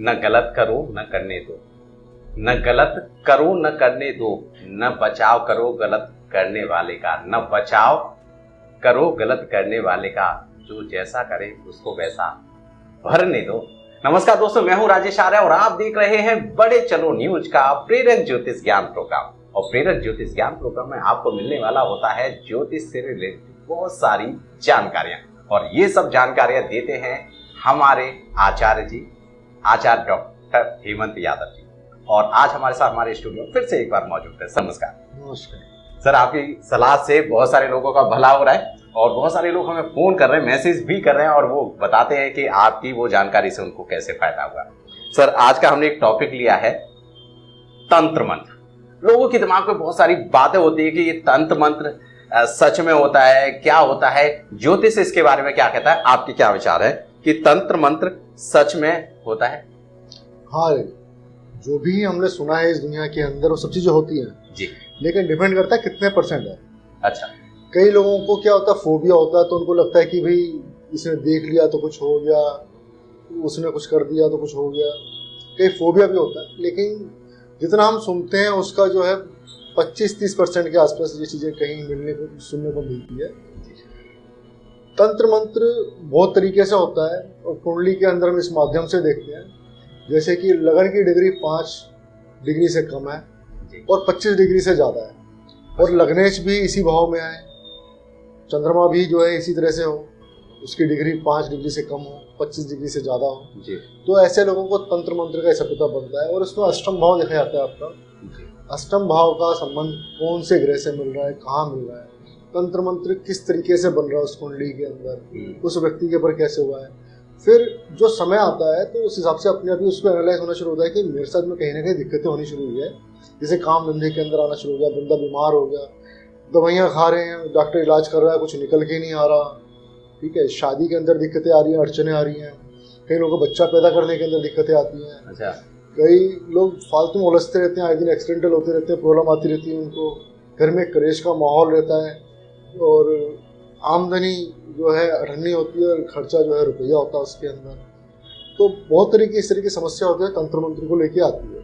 न गलत करो न करने दो, न गलत करो न करने दो, न बचाव करो गलत करने वाले का, न बचाव करो गलत करने वाले का, जो जैसा करे उसको वैसा भरने दो। नमस्कार दोस्तों, मैं हूं राजेश आर्य और आप देख रहे हैं बड़े चलो न्यूज का प्रेरक ज्योतिष ज्ञान प्रोग्राम। और प्रेरक ज्योतिष ज्ञान प्रोग्राम में आपको मिलने वाला होता है ज्योतिष से रिलेटेड बहुत सारी जानकारियां, और ये सब जानकारियां देते हैं हमारे आचार्य जी, आचार्य डॉक्टर हेमंत यादव जी। और आज हमारे साथ हमारे स्टूडियो फिर से एक बार मौजूद है। नमस्कार। नमस्कार सर, आपकी सलाह से बहुत सारे लोगों का भला हो रहा है और बहुत सारे लोग हमें फोन कर रहे हैं, मैसेज भी कर रहे हैं और वो बताते हैं कि आपकी वो जानकारी से उनको कैसे फायदा हुआ। सर, आज का हमने एक टॉपिक लिया है तंत्र मंत्र। लोगों के दिमाग में बहुत सारी बातें होती है कि ये तंत्र मंत्र सच में होता है, क्या होता है, ज्योतिष इसके बारे में क्या कहता है, आपके क्या विचार है कि तंत्र मंत्र सच में होता है? हाँ, जो भी हमने सुना है इस दुनिया के अंदर वो सब चीजें होती हैं जी, लेकिन डिपेंड करता है कितने परसेंट है। अच्छा, कई लोगों को क्या होता है, फोबिया होता है, तो उनको लगता है कि भाई इसने देख लिया तो कुछ हो गया, उसने कुछ कर दिया तो कुछ हो गया। कई फोबिया भी होता है, लेकिन जितना हम सुनते हैं उसका जो है 25-30% के आसपास ये चीज़ें कहीं मिलने को सुनने को मिलती है। तंत्र मंत्र बहुत तरीके से होता है और कुंडली के अंदर हम इस माध्यम से देखते हैं, जैसे कि लगन की डिग्री 5 डिग्री से कम है और 25 डिग्री से ज़्यादा है, और लग्नेश भी इसी भाव में आए, चंद्रमा भी जो है इसी तरह से हो, उसकी डिग्री 5 डिग्री से कम हो, 25 डिग्री से ज़्यादा हो जी। तो ऐसे लोगों को तंत्र मंत्र का ऐसा पता बनता है। और उसमें अष्टम भाव देखा जाता है आपका, अष्टम भाव का संबंध कौन से ग्रह से मिल रहा है, कहाँ मिल रहा है, तंत्र मंत्र किस तरीके से बन रहा है उस कुंडली के अंदर, उस व्यक्ति के ऊपर कैसे हुआ है। फिर जो समय आता है तो उस हिसाब से अपने आप ही उसको एनालाइज होना शुरू होता है कि मेरे साथ में कहीं ना कहीं दिक्कतें होनी शुरू हुई है। जैसे काम धंधे के अंदर आना शुरू हो गया, बंदा बीमार हो गया, दवाइयाँ खा रहे हैं, डॉक्टर इलाज कर रहा है, कुछ निकल के नहीं आ रहा, ठीक है, शादी के अंदर दिक्कतें आ रही हैं, अड़चने आ रही हैं, कई लोगों को बच्चा पैदा करने के अंदर दिक्कतें आती हैं। अच्छा, कई लोग फालतू में उलझते रहते हैं, आए दिन एक्सीडेंटल होते रहते हैं, प्रॉब्लम आती रहती है उनको, घर में कलेश का माहौल रहता है और आमदनी जो है अठन्नी होती है और खर्चा जो है रुपया होता है उसके अंदर। तो बहुत तरीके इस तरह की समस्या होती है, तंत्र मंत्र को लेके आती है।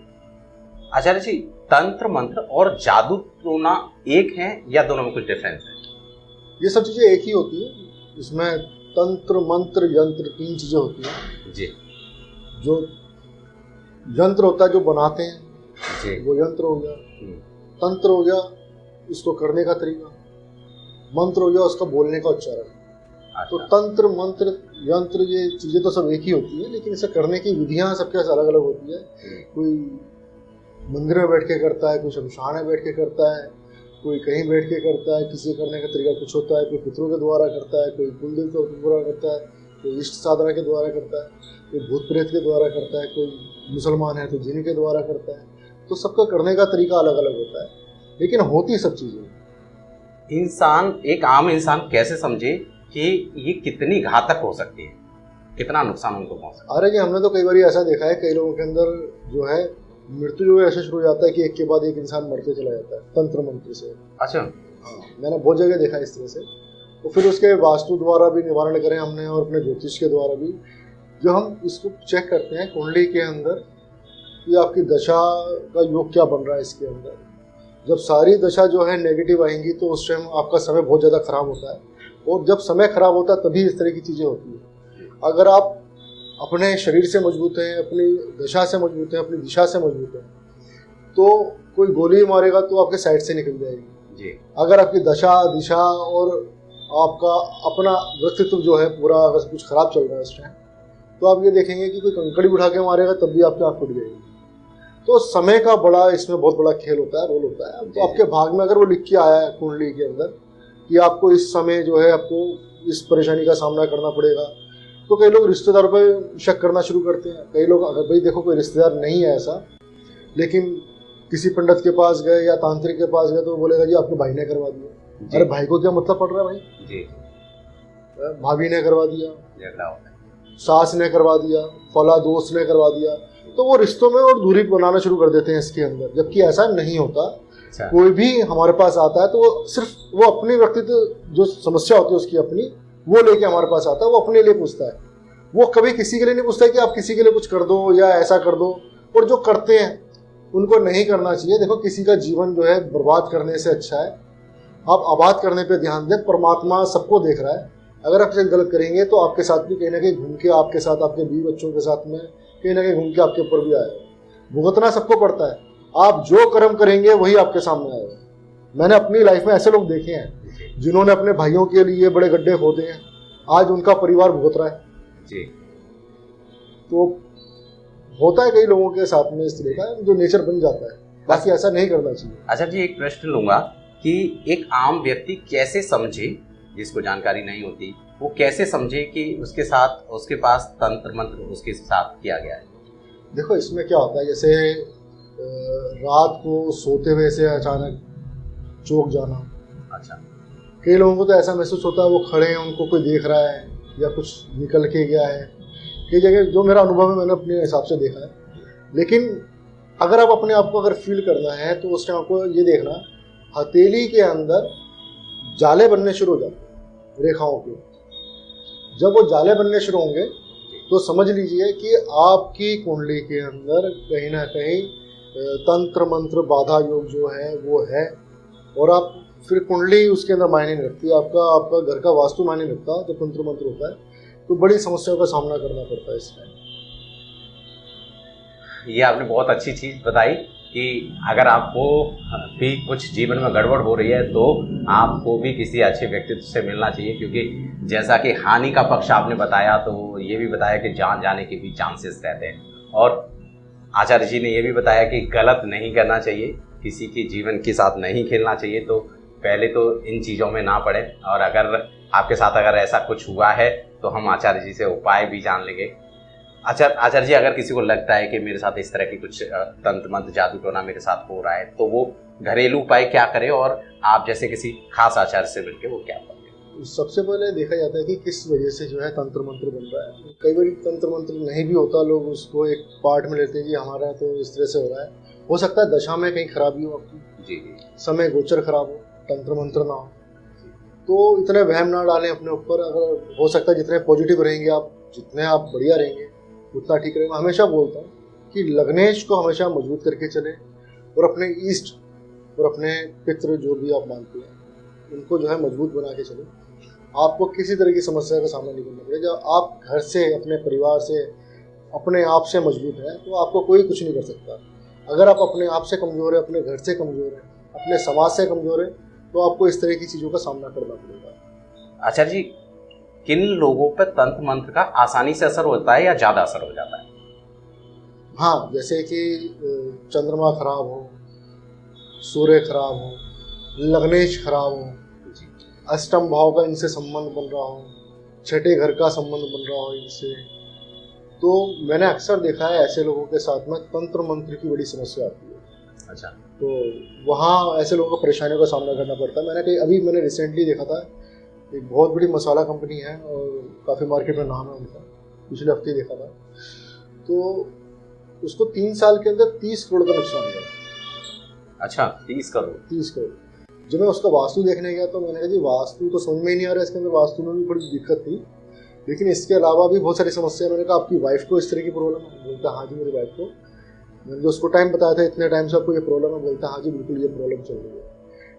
आचार्य जी, तंत्र मंत्र और जादू टोना एक है या दोनों में कुछ डिफरेंस है? ये सब चीज़ें एक ही होती है। इसमें तंत्र मंत्र यंत्र 3 चीज़ें होती हैं जी। जो यंत्र होता है जो बनाते हैं जी, वो यंत्र हो गया, तंत्र हो गया उसको करने का तरीका, मंत्र हो गया उसका बोलने का उच्चारण। तो तंत्र मंत्र यंत्र ये चीज़ें तो सब एक ही होती है, लेकिन इसे करने की विधियाँ सबके अलग अलग होती है। कोई मंदिर में बैठ के करता है, कोई शमशान में बैठ के करता है, कोई कहीं बैठ के करता है, किसी करने का तरीका कुछ होता है, कोई पितरों के द्वारा करता है, कोई कुलदेव के द्वारा करता है, कोई इष्ट साधना के द्वारा करता है, कोई भूत प्रेत के द्वारा करता है, कोई मुसलमान है तो जिन के द्वारा करता है। तो सबका करने का तरीका अलग अलग होता है, लेकिन होती सब चीज़ें। इंसान, एक आम इंसान कैसे समझे कि ये कितनी घातक हो सकती है, कितना नुकसान उनको पहुंच सकता है? अरे जी, हमने तो कई बार ऐसा देखा है, कई लोगों के अंदर जो है मृत्यु जो है ऐसे शुरू हो जाता है कि एक के बाद एक इंसान मरते चला जाता है तंत्र मंत्र से। अच्छा, हाँ, मैंने बहुत जगह देखा इस तरह से। तो फिर उसके वास्तु द्वारा भी निवारण करें हमने और अपने ज्योतिष के द्वारा भी, जो हम इसको चेक करते हैं कुंडली के अंदर कि आपकी दशा का योग क्या बन रहा है इसके अंदर। जब सारी दशा जो है नेगेटिव आएंगी तो उस टाइम आपका समय बहुत ज़्यादा खराब होता है, और जब समय खराब होता है तभी इस तरह की चीज़ें होती है। अगर आप अपने शरीर से मजबूत हैं, अपनी दशा से मजबूत हैं, अपनी दिशा से मजबूत हैं, तो कोई गोली मारेगा तो आपके साइड से निकल जाएगी जी। अगर आपकी दशा दिशा और आपका अपना व्यक्तित्व जो है पूरा अगर कुछ खराब चल रहा है उस टाइम, तो आप ये देखेंगे कि कोई कंकड़ी उठा के मारेगा तब भी आपकी आँख फूट जाएगी। तो समय का बड़ा इसमें बहुत बड़ा खेल होता है, रोल होता है। तो आपके भाग में अगर वो लिख के आया है कुंडली के अंदर कि आपको इस समय जो है आपको इस परेशानी का सामना करना पड़ेगा, तो कई लोग रिश्तेदारों पर शक करना शुरू करते हैं। कई लोग अगर भाई देखो कोई रिश्तेदार नहीं है ऐसा, लेकिन किसी पंडित के पास गए या तांत्रिक के पास गए तो वो बोलेगा जी आपके भाई ने करवा दिया। अरे भाई को क्या मतलब पड़ रहा है भाई जी, भाभी ने करवा दिया, सास ने करवा दिया, फला दोस्त ने करवा दिया, तो वो रिश्तों में और दूरी बनाना शुरू कर देते हैं इसके अंदर, जबकि ऐसा नहीं होता। कोई भी हमारे पास आता है तो वो सिर्फ वो अपनी व्यक्तित्व जो समस्या होती है उसकी अपनी वो लेके हमारे पास आता है, वो अपने लिए पूछता है, वो कभी किसी के लिए नहीं पूछता कि आप किसी के लिए कुछ कर दो या ऐसा कर दो, और जो करते हैं उनको नहीं करना चाहिए। देखो किसी का जीवन जो है बर्बाद करने से अच्छा है आप आबाद करने पे ध्यान दें। परमात्मा सबको देख रहा है, अगर आप गलत करेंगे तो आपके साथ भी कहीं ना कहीं घूम के आपके साथ, आपके बीवी बच्चों के साथ में कहीं ना कहीं घूम के आपके ऊपर भी आएगा। भुगतना सबको पड़ता है, आप जो कर्म करेंगे वही आपके सामने आएगा। मैंने अपनी लाइफ में ऐसे लोग देखे हैं जिन्होंने अपने भाइयों के लिए बड़े गड्ढे खोदे हैं, आज उनका परिवार भुगत रहा है जी। तो होता है कई लोगों के साथ में इस तरह का जो नेचर बन जाता है, बाकी ऐसा नहीं करना चाहिए। अच्छा जी, एक प्रश्न लूंगा कि एक आम व्यक्ति कैसे समझे, जिसको जानकारी नहीं होती, वो कैसे समझे कि उसके साथ, उसके पास तंत्र मंत्र उसके साथ किया गया है? देखो इसमें क्या होता है, जैसे रात को सोते हुए से अचानक चौंक जाना। अच्छा। कई लोगों को तो ऐसा महसूस होता है वो खड़े हैं, उनको कोई देख रहा है या कुछ निकल के गया है। कई जगह जो मेरा अनुभव है मैंने अपने हिसाब से देखा है। लेकिन अगर आप अपने आप को अगर फील करना है तो उस टाइम आपको ये देखना, हथेली के अंदर जाले बनने शुरू हो जाते हैं रेखाओं के। जब वो जाले बनने शुरू होंगे तो समझ लीजिए कि आपकी कुंडली के अंदर कहीं ना कहीं तंत्र मंत्र बाधा योग जो है वो है। और आप फिर कुंडली उसके अंदर मायने नहीं रखती, आपका घर का वास्तु मायने नहीं रखता जो तंत्र मंत्र होता है, तो बड़ी समस्याओं का सामना करना पड़ता है इसमें। ये आपने बहुत अच्छी चीज़ बताई कि अगर आपको भी कुछ जीवन में गड़बड़ हो रही है तो आपको भी किसी अच्छे व्यक्तित्व से मिलना चाहिए, क्योंकि जैसा कि हानि का पक्ष आपने बताया तो ये भी बताया कि जान जाने के भी चांसेस रहते हैं, और आचार्य जी ने ये भी बताया कि गलत नहीं करना चाहिए, किसी के जीवन के साथ नहीं खेलना चाहिए। तो पहले तो इन चीज़ों में ना पड़े, और अगर आपके साथ अगर ऐसा कुछ हुआ है तो हम आचार्य जी से उपाय भी जान लेंगे। आचार्य जी, अगर किसी को लगता है कि मेरे साथ इस तरह की कुछ तंत्र मंत्र जादू टोना मेरे साथ हो रहा है, तो वो घरेलू उपाय क्या करे, और आप जैसे किसी खास आचार्य से मिलकर वो क्या करें? सबसे पहले देखा जाता है कि किस वजह से जो है तंत्र मंत्र बन रहा है। कई बार तंत्र मंत्र नहीं भी होता, लोग उसको एक पार्ट में लेते हैं कि हमारा तो इस तरह से हो रहा है। हो सकता है दशा में कहीं खराबी हो आपकी, जी जी, समय गोचर खराब हो, तंत्र मंत्र ना हो। तो इतने वहम ना डालें अपने ऊपर। अगर हो सकता है जितने पॉजिटिव रहेंगे आप, जितने आप बढ़िया रहेंगे उतना ठीक रहेगा। हमेशा बोलता हूँ कि लग्नेश को हमेशा मजबूत करके चले, और अपने ईष्ट और अपने पितृ जो भी आप मानते हैं उनको जो है मजबूत बना के चले। आपको किसी तरह की समस्या का सामना नहीं करना पड़ेगा। जब आप घर से, अपने परिवार से, अपने आप से मजबूत हैं तो आपको कोई कुछ नहीं कर सकता। अगर आप अपने आप से कमज़ोर है, अपने घर से कमज़ोर है, अपने समाज से कमज़ोर है, तो आपको इस तरह की चीज़ों का सामना करना पड़ेगा। आचार्य जी, किन लोगों पर तंत्र मंत्र का आसानी से असर होता है या ज़्यादा असर हो जाता है? हाँ, जैसे कि चंद्रमा खराब हो, सूर्य खराब हो, लग्नेश खराब हो, अष्टम भाव का इनसे संबंध बन रहा हो, छठे घर का संबंध बन रहा हो इनसे, तो मैंने अक्सर देखा है ऐसे लोगों के साथ में तंत्र मंत्र की बड़ी समस्या आती है। अच्छा। तो वहाँ ऐसे लोगों को परेशानियों का सामना करना पड़ता है। मैंने रिसेंटली देखा था, एक बहुत बड़ी मसाला कंपनी है और काफ़ी मार्केट में नाम है उनका, पिछले हफ्ते देखा था। तो उसको 3 साल के अंदर 30 करोड़ का नुकसान हुआ। अच्छा, 30 करोड़? 30 करोड़। जब मैं उसका वास्तु देखने गया तो मैंने कहा जी वास्तु तो समझ में ही नहीं आ रहा, इसके अंदर वास्तु में भी थोड़ी दिक्कत थी, लेकिन इसके अलावा भी बहुत सारी समस्या। मैंने कहा आपकी वाइफ को इस तरह की प्रॉब्लम है? बोलता हाँ जी मेरी वाइफ को। मैंने जो उसको टाइम बताया था इतने टाइम से आपको ये प्रॉब्लम है, बोलता हाँ जी बिल्कुल ये प्रॉब्लम चल रही है।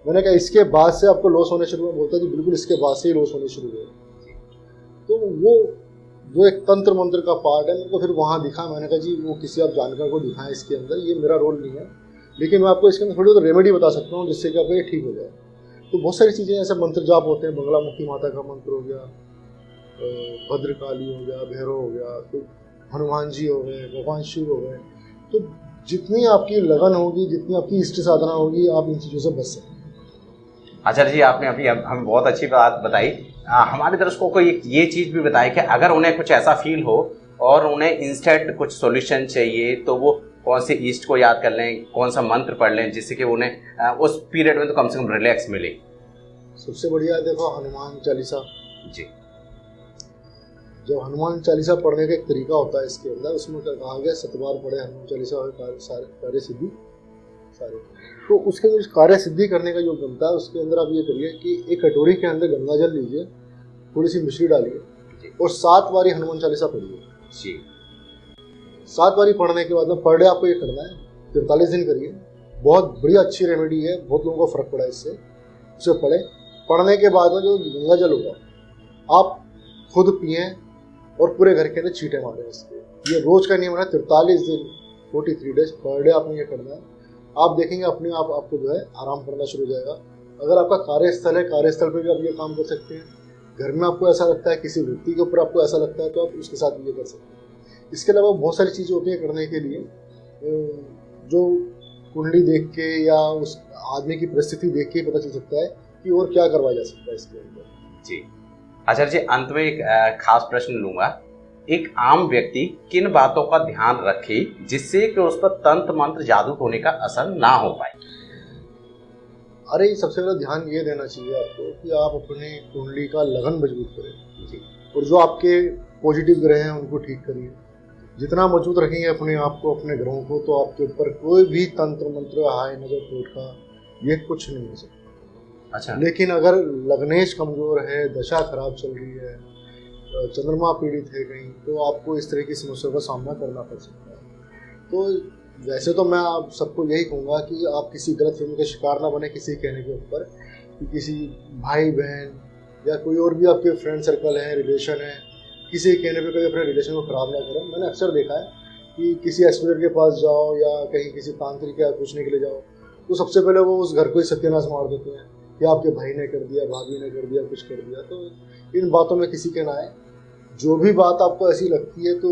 मैंने कहा इसके बाद से आपको लॉस होने शुरू हुआ? बोलता जी बिल्कुल इसके बाद से ही लॉस होने शुरू हुए। तो वो जो एक तंत्र मंत्र का पार्ट है, मेरे को फिर वहाँ दिखा। मैंने कहा जी वो किसी आप जानकार को दिखाएं इसके अंदर, ये मेरा रोल नहीं है, लेकिन मैं आपको इसके अंदर थोड़ी तो रेमेडी बता सकता हूँ जिससे कि आपको ये ठीक हो जाए। तो बहुत सारी चीज़ें ऐसे मंत्र जाप होते हैं, बंगलामुखी माता का मंत्र हो गया, भद्रकाली हो गया, भैरव हो गया, तो हनुमान जी हो गए, भगवान शिव हो गए। तो जितनी आपकी लगन होगी, जितनी आपकी इष्ट साधना होगी, आप इन चीज़ों से बच सकते हैं। आचार्य जी, आपने अभी हम बहुत अच्छी बात बताई। हमारे दर्शकों को ये चीज़ भी बताई कि अगर उन्हें कुछ ऐसा फील हो और उन्हें इंस्टेंट कुछ सॉल्यूशन चाहिए तो वो कौन से ईस्ट को याद कर लें, कौन सा मंत्र पढ़ लें जिससे कि उन्हें उस पीरियड में तो कम से कम रिलैक्स मिले? सबसे बढ़िया देखो हनुमान चालीसा जी। जो हनुमान चालीसा पढ़ने का एक तरीका होता है इसके अंदर, उसमें कहा गया 7 बार पढ़े हनुमान चालीसा और कार्य सिद्धि सारे। तो उसके अंदर कार्य सिद्धि करने का जो बनता है उसके अंदर आप ये करिए कि एक कटोरी के अंदर गंगा जल लीजिए, थोड़ी सी मिश्री डालिए, और 7 बारी हनुमान चालीसा पढ़िए। जी। 7 बारी पढ़ने के बाद में पर डे आपको ये करना है, 43 दिन करिए। बहुत बढ़िया अच्छी रेमेडी है, बहुत लोगों को फर्क पड़ा है इससे। उसे पढ़ने के बाद में जो गंगा जल होगा आप खुद पिए और पूरे घर के अंदर छींटे मारें इसके। ये रोज का नियम है, 43 दिन 43 डेज पर डे आपने ये करना है। आप देखेंगे अपने आप आपको जो है आराम करना शुरू हो जाएगा। अगर आपका कार्यस्थल है, कार्यस्थल पे भी आप ये काम कर सकते हैं। घर में आपको ऐसा लगता है, किसी व्यक्ति के ऊपर आपको ऐसा लगता है, तो आप उसके साथ भी ये कर सकते हैं। इसके अलावा बहुत सारी चीज़ें होती हैं करने के लिए, जो कुंडली देख के या उस आदमी की परिस्थिति देख के पता चल सकता है कि और क्या करवाया जा सकता है इसके अंदर। जी आचार्य जी, अंत में एक खास प्रश्न लूंगा। एक आम व्यक्ति किन बातों का ध्यान रखे जिससे कि उस पर तंत्र मंत्र जादू टोने का असर ना हो पाए? अरे सबसे पहले ध्यान ये देना चाहिए आपको कि आप अपने कुंडली का लगन मजबूत करें। जी। और जो आपके पॉजिटिव ग्रह हैं उनको ठीक करिए। जितना मजबूत रखेंगे अपने आप को, अपने ग्रहों को, तो आपके ऊपर कोई भी तंत्र मंत्र, हाय नजर, टोटका, ये कुछ नहीं हो सकता। अच्छा। लेकिन अगर लग्नेश कमजोर है, दशा खराब चल रही है, चंद्रमा पीड़ित है कहीं, तो आपको इस तरह की समस्या का सामना करना पड़ सकता है। तो वैसे तो मैं आप सबको यही कहूँगा कि आप किसी गलतफहमी का शिकार ना बने किसी कहने के ऊपर, कि किसी भाई बहन या कोई और भी आपके फ्रेंड सर्कल है, रिलेशन है, किसी कहने पे कभी अपने रिलेशन को ख़राब ना करें। मैंने अक्सर देखा है कि किसी एस्ट्रोलॉजर के पास जाओ या कहीं किसी तांत्रिक या पूछने के लिए जाओ, तो सबसे पहले वो उस घर को ही सत्यानाश मार देते हैं कि आपके भाई ने कर दिया, भाभी ने कर दिया, कुछ कर दिया। तो इन बातों में किसी के ना आए। जो भी बात आपको ऐसी लगती है तो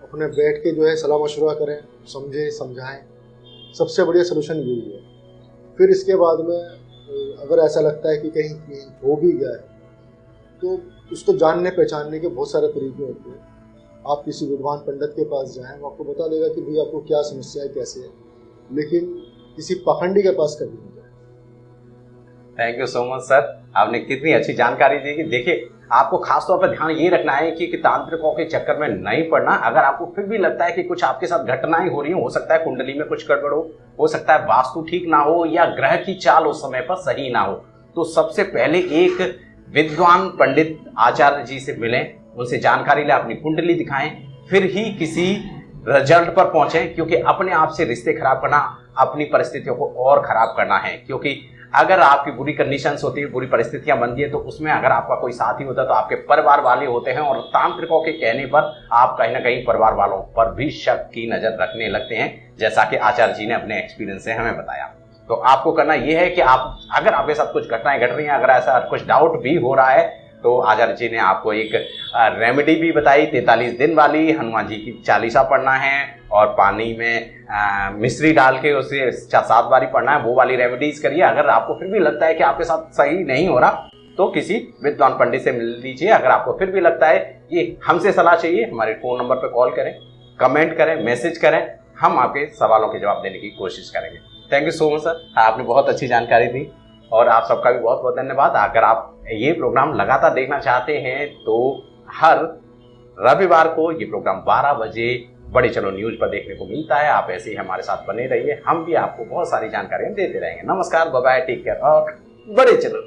अपने बैठ के जो है सलाह मशवरा करें, समझें, समझाएं। सबसे बढ़िया सलूशन यही है। फिर इसके बाद में अगर ऐसा लगता है कि कहीं हो भी गया है, तो उसको जानने पहचानने के बहुत सारे तरीके होते हैं। आप किसी विद्वान पंडित के पास जाएं, वो आपको बता देगा कि भाई आपको क्या समस्या है, कैसे है। लेकिन किसी पाखंडी के पास कभी नहीं जाए। Thank you so much sir, आपने कितनी अच्छी जानकारी दी। कि देखिए, आपको खास तौर पर ध्यान ये रखना है कि तांत्रिकों के चक्कर में नहीं पड़ना। अगर आपको फिर भी लगता है कि कुछ आपके साथ घटनाएं हो रही हो सकता है कुंडली में कुछ गड़बड़ हो सकता है वास्तु ठीक ना हो या ग्रह की चाल उस समय पर सही ना हो, तो सबसे पहले एक विद्वान पंडित आचार्य जी से मिलें, उनसे जानकारी लें, अपनी कुंडली दिखाएं, फिर ही किसी रिजल्ट पर पहुंचे। क्योंकि अपने आप से रिश्ते खराब करना अपनी परिस्थितियों को और खराब करना है। क्योंकि अगर आपकी बुरी कंडीशंस होती है, बुरी परिस्थितियां बनती है, तो उसमें अगर आपका कोई साथी होता है तो आपके परिवार वाले होते हैं, और तांत्रिकों के कहने पर आप कहीं ना कहीं परिवार वालों पर भी शक की नजर रखने लगते हैं, जैसा कि आचार्य जी ने अपने एक्सपीरियंस से हमें बताया। तो आपको करना यह है कि आप, अगर आपके साथ कुछ घटनाएं घट रही हैं, अगर ऐसा कुछ डाउट भी हो रहा है, तो आचार्य जी ने आपको एक रेमेडी भी बताई 43 दिन वाली। हनुमान जी की चालीसा पढ़ना है और पानी में मिश्री डाल के उसे 7 बारी पढ़ना है, वो वाली रेमेडीज करिए। अगर आपको फिर भी लगता है कि आपके साथ सही नहीं हो रहा, तो किसी विद्वान पंडित से मिल लीजिए। अगर आपको फिर भी लगता है कि हमसे सलाह चाहिए, हमारे फ़ोन नंबर पर कॉल करें, कमेंट करें, मैसेज करें, हम आपके सवालों के जवाब देने की कोशिश करेंगे। Thank you so much sir, आपने बहुत अच्छी जानकारी दी, और आप सबका भी बहुत बहुत धन्यवाद। अगर आप ये प्रोग्राम लगातार देखना चाहते हैं तो हर रविवार को ये प्रोग्राम 12 बजे बड़े चलो न्यूज पर देखने को मिलता है। आप ऐसे ही हमारे साथ बने रहिए, हम भी आपको बहुत सारी जानकारियां देते रहेंगे। नमस्कार, बाय बाय, टेक केयर और बड़े चलो।